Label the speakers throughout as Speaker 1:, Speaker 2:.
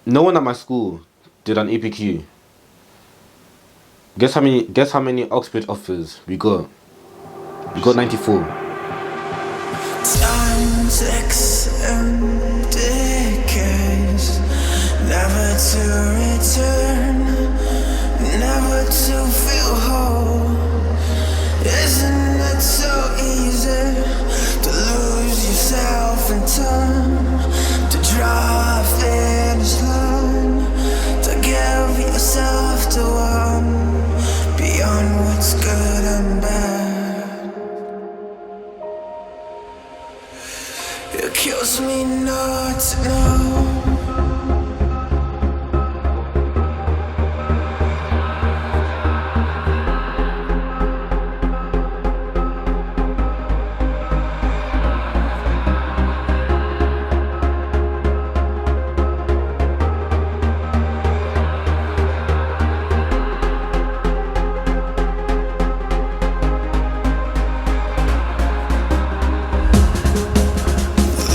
Speaker 1: No one at my school did an EPQ. Guess how many Oxford offers we got? We got 94.
Speaker 2: Time ticks and decays, never to return, never to feel whole. Isn't it so easy to lose yourself in time, to draw a finish line, to give yourself to one beyond what's good and bad? It kills me not to know.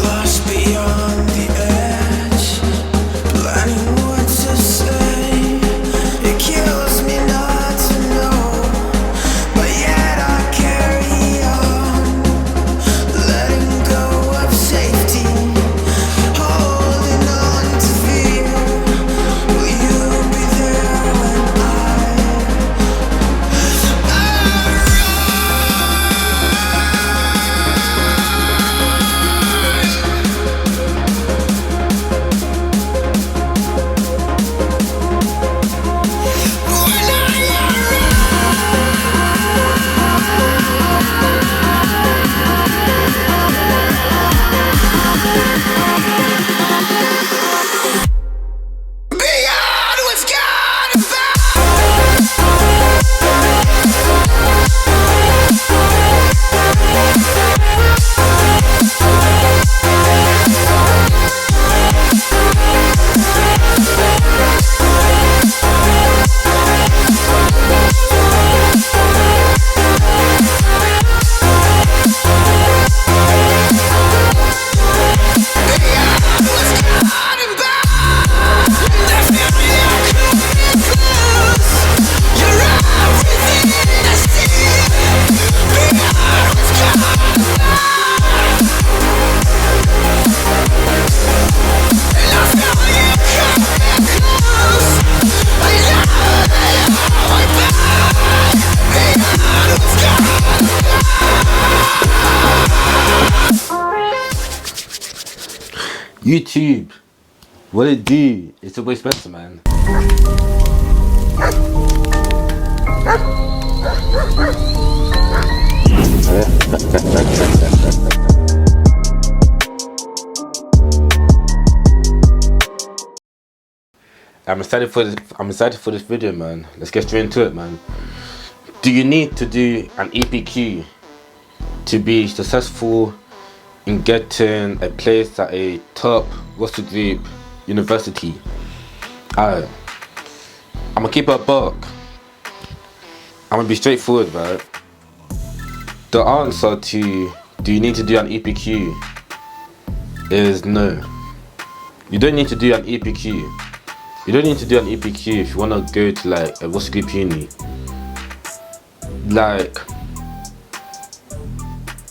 Speaker 2: Lost beyond the edge, planning what to say. It kills me not to know, but yet I carry on, letting go of safety, holding on to fear. Will you be there when beyond what's God about?
Speaker 1: YouTube, what it do? It's your boy Spencer, man. I'm excited for this video, man. Let's get straight into it, man. Do you need to do an EPQ to be successful in getting a place at a top roster group university? Alright, I'm gonna keep it a buck. I'm gonna be straightforward, right? The answer to do you need to do an EPQ is no. You don't need to do an EPQ. You don't need to do an EPQ if you wanna go to like a roster group uni. Like,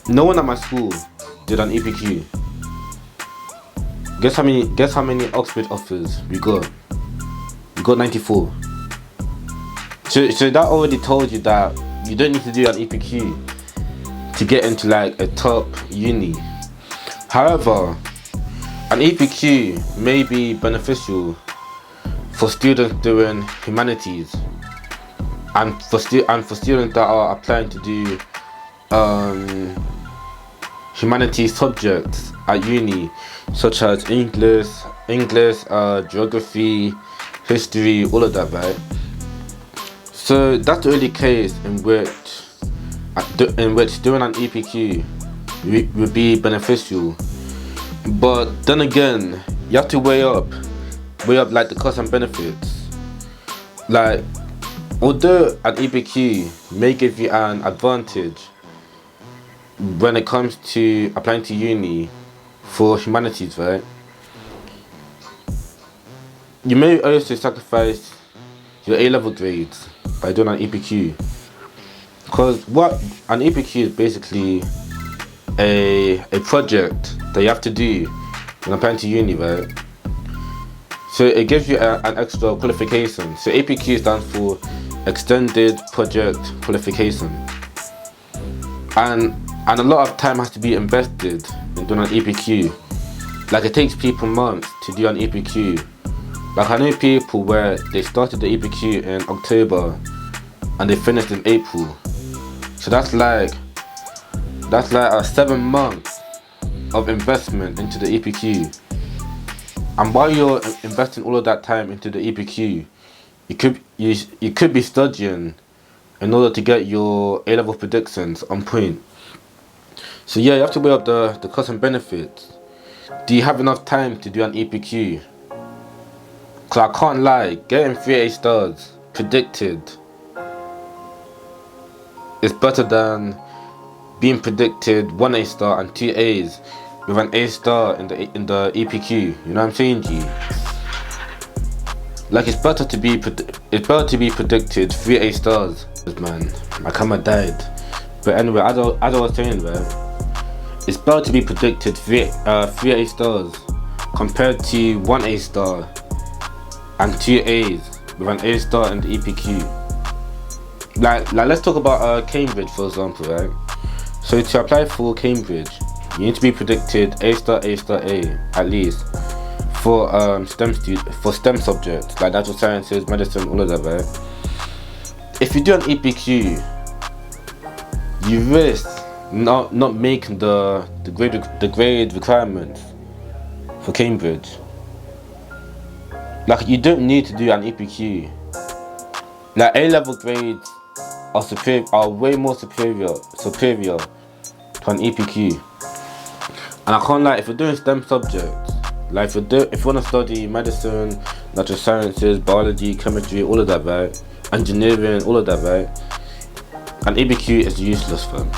Speaker 1: no one at my school did an EPQ. Guess how many Oxford offers we got? We got 94. So that already told you that you don't need to do an EPQ to get into like a top uni. However, an EPQ may be beneficial for students doing humanities and for students that are applying to do humanities subjects at uni, such as English, geography, history, all of that, right? So that's the only case in which doing an EPQ would be beneficial. But then again, you have to weigh up like the costs and benefits. Like, although an EPQ may give you an advantage when it comes to applying to uni for humanities, right? you may also sacrifice your A-level grades by doing an EPQ. Because what an EPQ is basically a project that you have to do when applying to uni, right? So it gives you an extra qualification. So APQ stands for Extended Project Qualification. And a lot of time has to be invested in doing an EPQ. Like it takes people months to do an EPQ. Like I know people where they started the EPQ in October and they finished in April. So that's like 7 months of investment into the EPQ. And while you're investing all of that time into the EPQ, you could be studying in order to get your A-level predictions on point. So yeah, you have to weigh up the cost and benefits. Do you have enough time to do an EPQ? Cause I can't lie, getting 3 A stars predicted is better than being predicted 1 A star and 2 A's with an A star in the EPQ. You know what I'm saying, G? Like it's better to be predicted 3 A stars. Man, my camera died. But anyway, as I was saying, right, it's better to be predicted 3 A stars compared to 1 A star and 2 A's with an A star in the EPQ. Like let's talk about Cambridge, for example, right? So to apply for Cambridge, you need to be predicted A star, A star, A at least for STEM subjects like natural sciences, medicine, all of that, right? If you do an EPQ, you risk not making the grade requirements for Cambridge. Like you don't need to do an EPQ. Like A-level grades are way more superior to an EPQ. And I can't lie, if you're doing STEM subjects, like if you want to study medicine, natural sciences, biology, chemistry, all of that, right? Engineering, all of that, right? An EPQ is useless, fam.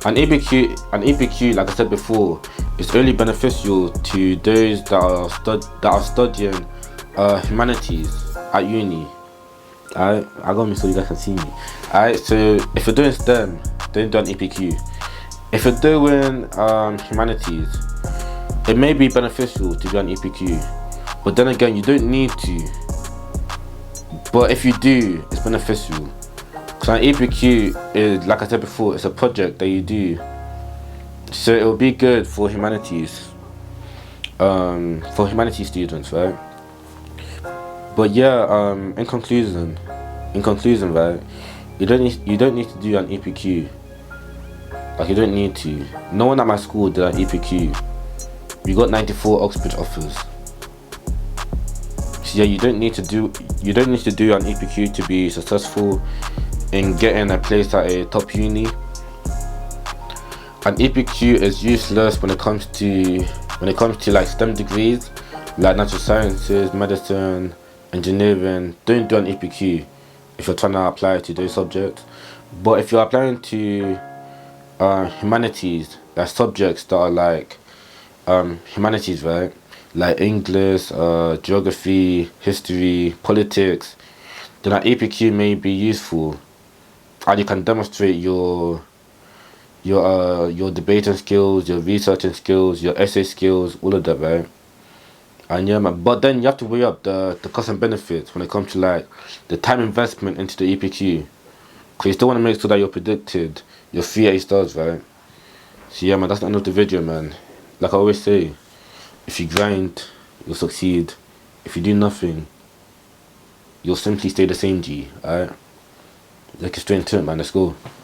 Speaker 1: An EPQ, like I said before, is only beneficial to those that are studying humanities at uni. Alright, I got me so you guys can see me. Alright, so if you're doing STEM, don't do an EPQ. If you're doing humanities, it may be beneficial to do an EPQ, but then again, you don't need to. But if you do, it's beneficial. So an EPQ is, like I said before, it's a project that you do. So it will be good for humanities, students, right? But yeah, in conclusion, right? You don't need to do an EPQ. Like you don't need to. No one at my school did an EPQ. We got 94 Oxbridge offers. So yeah, you don't need to do an EPQ to be successful in getting a place at a top uni. An EPQ is useless when it comes to like STEM degrees, like natural sciences, medicine, engineering. Don't do an EPQ if you're trying to apply to those subjects. But if you're applying to humanities, like subjects that are like humanities, right? Like English, geography, history, politics, then an EPQ may be useful, and you can demonstrate your debating skills, your researching skills, your essay skills, all of that, right? And yeah, man, but then you have to weigh up the cost and benefits when it comes to like the time investment into the EPQ, because you still want to make sure that you're predicted your 3 A stars, right? So yeah, man, that's the end of the video, man. Like I always say, if you grind, you'll succeed. If you do nothing, you'll simply stay the same, G. Alright? Let's get straight into it, man. Let's go.